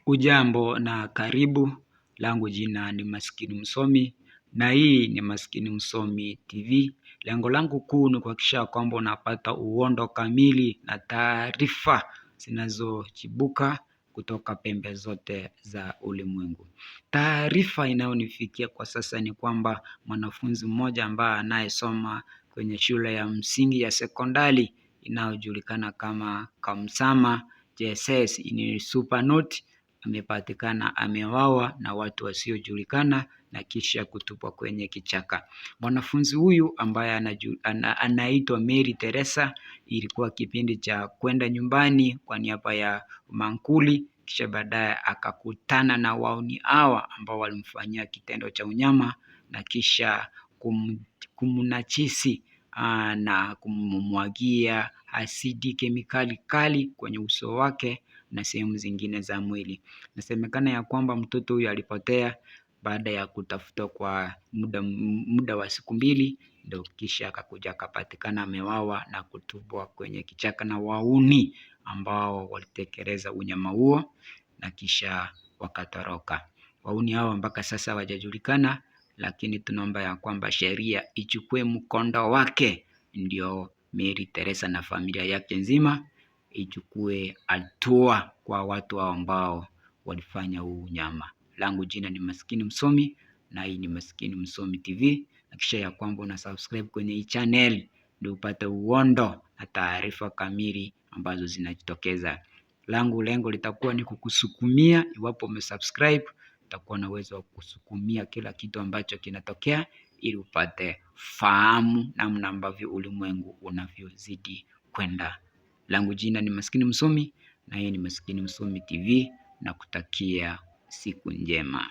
Ujambo na karibu, langu jina ni Maskini Msomi na hii ni Maskini Msomi TV. Lengo langu kuu ni kuhakikisha kwamba unapata uhondo kamili na taarifa zinazochipuka kutoka pembe zote za ulimwengu. Taarifa inayonifikia kwa sasa ni kwamba mwanafunzi mmoja ambaye anayesoma kwenye shule ya msingi ya sekondari inayojulikana kama Kamsama JSS in Supernote amepatikana ameuawa na watu wasiojulikana na kisha kutupwa kwenye kichaka. Mwanafunzi huyu ambaye anaitwa Mary Teresa, ilikuwa kipindi cha kwenda nyumbani kwa niaba ya mankuli, kisha baadaye akakutana na wahuni hawa ambao walimfanyia kitendo cha unyama na kisha kumnajisi na kummwagia asidi kemikali kali kwenye uso wake na sehemu zingine za mwili. Inasemekana ya kwamba mtoto huyu alipotea baada ya kutafutwa kwa muda wa siku 2, ndio kisha akakuja akapatikana ameuawa na kutupwa kwenye kichaka na wahuni ambao walitekeleza unyama huo na kisha wakatoroka. Wahuni hao mpaka sasa hawajajulikana, lakini tunaomba ya kwamba sheria ichukue mkondo wake, ndio Mary Teresa na familia yake nzima ichukue hatua kwa watu ambao walifanya huu unyama. Langu jina ni Maskini Msomi na hii ni Maskini Msomi TV. Hakikisha ya kwamba una subscribe kwenye hii channel ndio upate uhondo na taarifa kamili ambazo zinajitokeza. Lengo litakuwa ni kukusukumia. Iwapo umesubscribe, utakuwa na uwezo wa kusukumia kila kitu ambacho kinatokea ili upate fahamu namna ambavyo ulimwengu unavyozidi kwenda. Langu jina ni Maskini Msomi na hii ni Maskini Msomi TV, na kutakia siku njema.